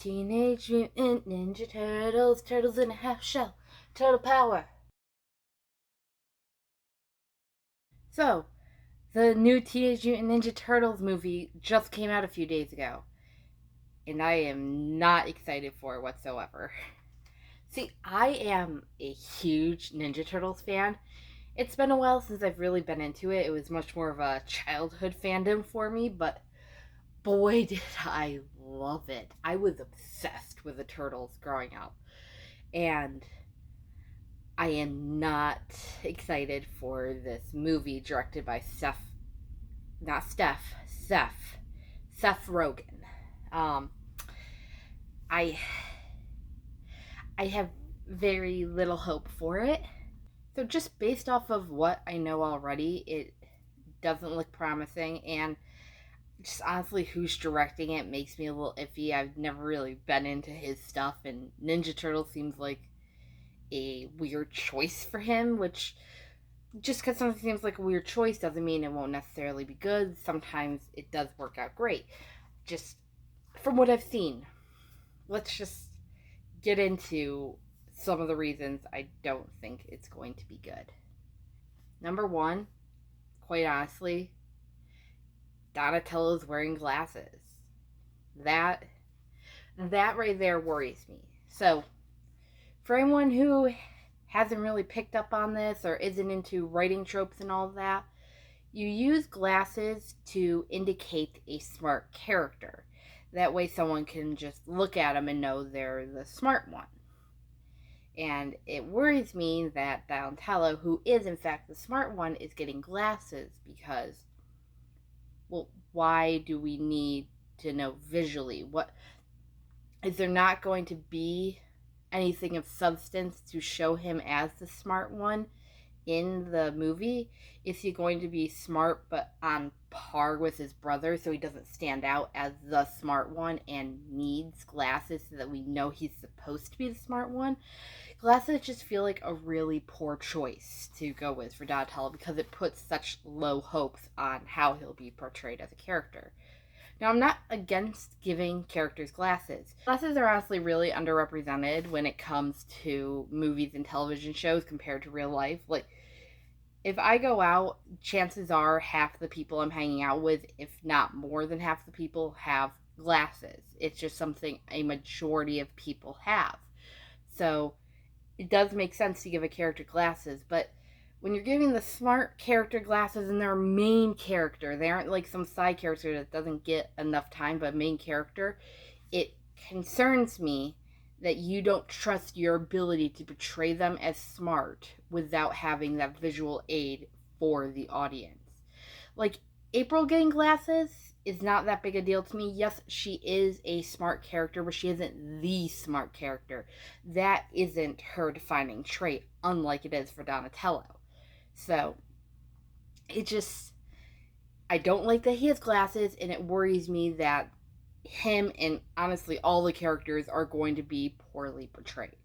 Teenage Mutant Ninja Turtles, turtles in a half shell, turtle power. So, the new Teenage Mutant Ninja Turtles movie just came out a few days ago, and I am not excited for it whatsoever. See, I am a huge Ninja Turtles fan. It's been a while since I've really been into it. It was much more of a childhood fandom for me, but boy, did I love it. I was obsessed with the Turtles growing up. And I am not excited for this movie directed by Seth Rogen. Um, I I have very little hope for it. So just based off of what I know already, it doesn't look promising, and just honestly, who's directing it makes me a little iffy. I've never really been into his stuff, and Ninja Turtle seems like a weird choice for him, which just because something seems like a weird choice doesn't mean it won't necessarily be good. Sometimes it does work out great. Just from what I've seen, let's just get into some of the reasons I don't think it's going to be good. Number one, quite honestly, Donatello's wearing glasses. That that right there worries me. So, for anyone who hasn't really picked up on this or isn't into writing tropes and all that, you use glasses to indicate a smart character. That way, someone can just look at them and know they're the smart one. And it worries me that Donatello, who is in fact the smart one, is getting glasses because, well, why do we need to know visually? What is there not going to be anything of substance to show him as the smart one in the movie? Is he going to be smart but on par with his brother so he doesn't stand out as the smart one and needs glasses so that we know he's supposed to be the smart one? Glasses just feel like a really poor choice to go with for Donatello because it puts such low hopes on how he'll be portrayed as a character. Now, I'm not against giving characters glasses. Glasses are honestly really underrepresented when it comes to movies and television shows compared to real life. Like, if I go out, chances are half the people I'm hanging out with, if not more than half the people, have glasses. It's just something a majority of people have. So, it does make sense to give a character glasses, but when you're giving the smart character glasses and their main character, they aren't like some side character that doesn't get enough time, but main character, it concerns me that you don't trust your ability to portray them as smart without having that visual aid for the audience. Like, April getting glasses is not that big a deal to me. Yes, she is a smart character, but she isn't the smart character. That isn't her defining trait, unlike it is for Donatello. So, it just, I don't like that he has glasses, and it worries me that him and honestly all the characters are going to be poorly portrayed.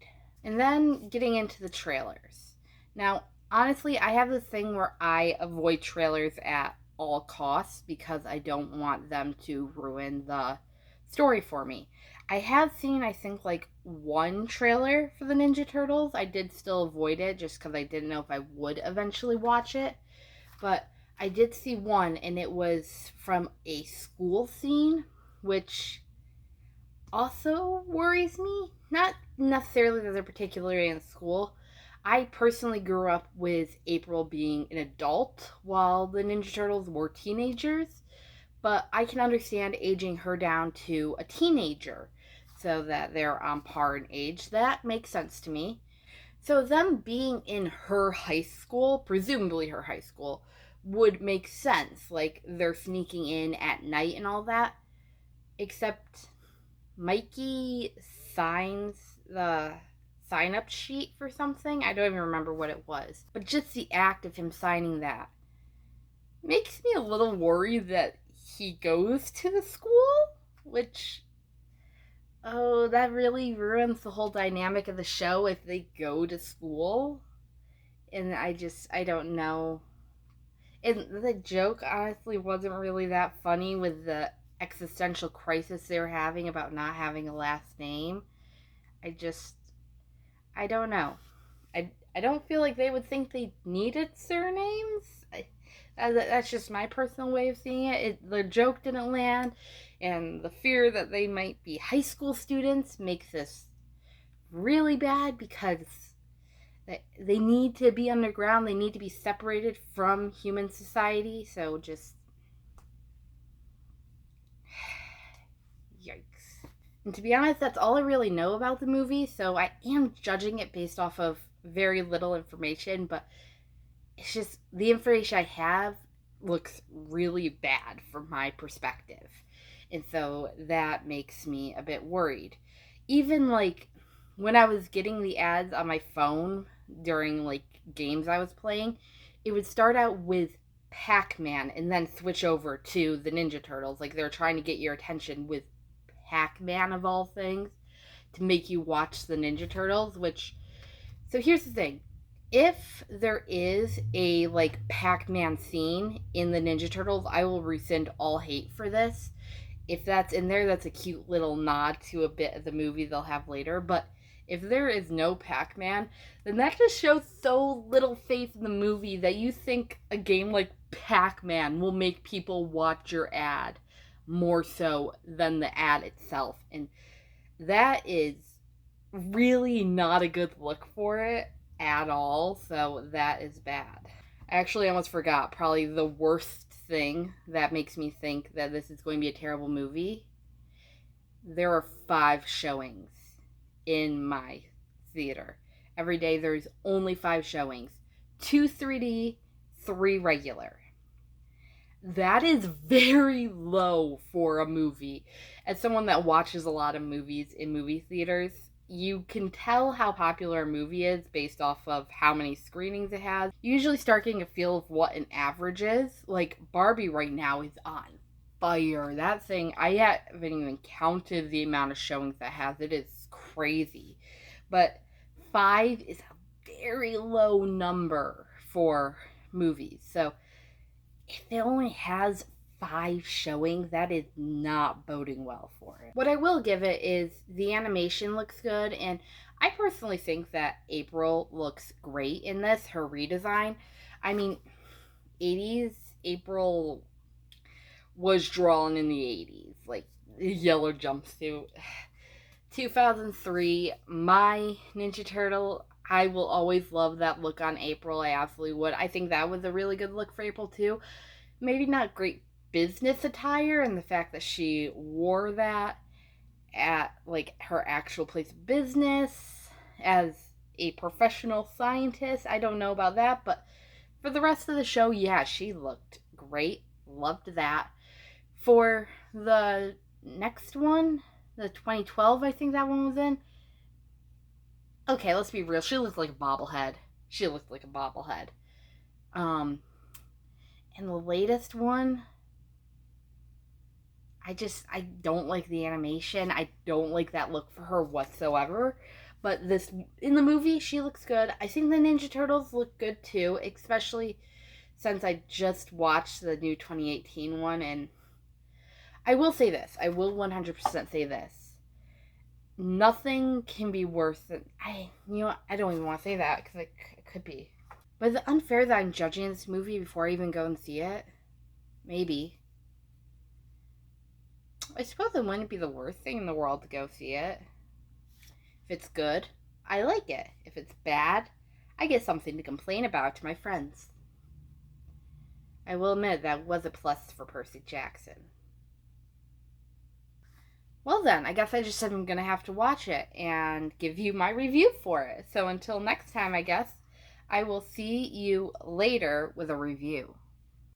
And then getting into the trailers. Now, honestly, I have this thing where I avoid trailers at all costs because I don't want them to ruin the story for me. I have seen, I think, like one trailer for the Ninja Turtles. I did still avoid it just because I didn't know if I would eventually watch it. But I did see one, and it was from a school scene, which also worries me. Not necessarily that they're particularly in school. I personally grew up with April being an adult while the Ninja Turtles were teenagers, but I can understand aging her down to a teenager so that they're on par in age. That makes sense to me. So them being in her high school, presumably her high school, would make sense. Like they're sneaking in at night and all that. Except Mikey signs the sign up sheet for something. I don't even remember what it was. But just the act of him signing that makes me a little worried that he goes to the school, which, oh, that really ruins the whole dynamic of the show if they go to school. And I don't know. And the joke honestly wasn't really that funny with the existential crisis they were having about not having a last name. I don't know. I don't feel like they would think they needed surnames. That's just my personal way of seeing it. The joke didn't land, and the fear that they might be high school students makes this really bad because they need to be underground. They need to be separated from human society. So just yikes. And to be honest, that's all I really know about the movie. So I am judging it based off of very little information, but it's just the information I have looks really bad from my perspective. And so that makes me a bit worried. Even like when I was getting the ads on my phone during like games I was playing, it would start out with Pac-Man and then switch over to the Ninja Turtles. Like they're trying to get your attention with Pac-Man of all things to make you watch the Ninja Turtles, which so here's the thing. If there is a like Pac-Man scene in the Ninja Turtles, I will rescind all hate for this. If that's in there, that's a cute little nod to a bit of the movie they'll have later. But if there is no Pac-Man, then that just shows so little faith in the movie that you think a game like Pac-Man will make people watch your ad more so than the ad itself. And that is really not a good look for it at all, so that is bad. I actually almost forgot probably the worst thing that makes me think that this is going to be a terrible movie. There are 5 showings in my theater. Every day there's only 5 showings. 2 3D, 3 regular. That is very low for a movie. As someone that watches a lot of movies in movie theaters, you can tell how popular a movie is based off of how many screenings it has. You usually start getting a feel of what an average is. Like Barbie right now is on fire. That thing, I haven't even counted the amount of showings that has. It is crazy. But 5 is a very low number for movies. So if it only has 5 showings, that is not boding well for it. What I will give it is the animation looks good, and I personally think that April looks great in this, her redesign. I mean, 80s, April was drawn in the 80s, like yellow jumpsuit. 2003, my Ninja Turtle, I will always love that look on April. I absolutely would. I think that was a really good look for April too. Maybe not great business attire, and the fact that she wore that at like her actual place of business as a professional scientist, I don't know about that, but for the rest of the show, yeah, she looked great. Loved that. For the next one, the 2012, I think that one was in. Okay, let's be real. She looked like a bobblehead. And the latest one, I don't like the animation. I don't like that look for her whatsoever. But this, in the movie, she looks good. I think the Ninja Turtles look good too, especially since I just watched the new 2018 one. And I will say this. I will 100% say this. Nothing can be worse than, I don't even want to say that because it could be. But is it unfair that I'm judging this movie before I even go and see it? Maybe. I suppose it wouldn't be the worst thing in the world to go see it. If it's good, I like it. If it's bad, I get something to complain about to my friends. I will admit that was a plus for Percy Jackson. Well then, I guess I just said I'm going to have to watch it and give you my review for it. So until next time, I guess, I will see you later with a review.